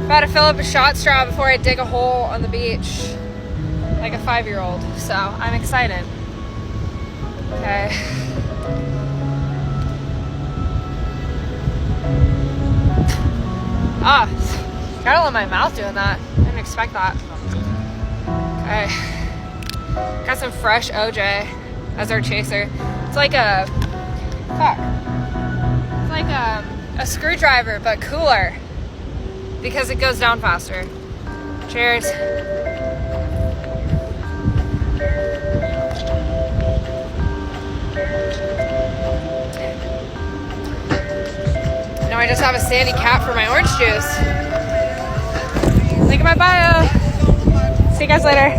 About to fill up a shot straw before I dig a hole on the beach like a 5-year-old. So I'm excited. Okay. Ah, gotta let my mouth doing that. I didn't expect that. Okay. Got some fresh OJ as our chaser. It's like a It's like a screwdriver, but cooler because it goes down faster. Cheers. Now I just have a sandy cap for my orange juice. Link in my bio. See you guys later.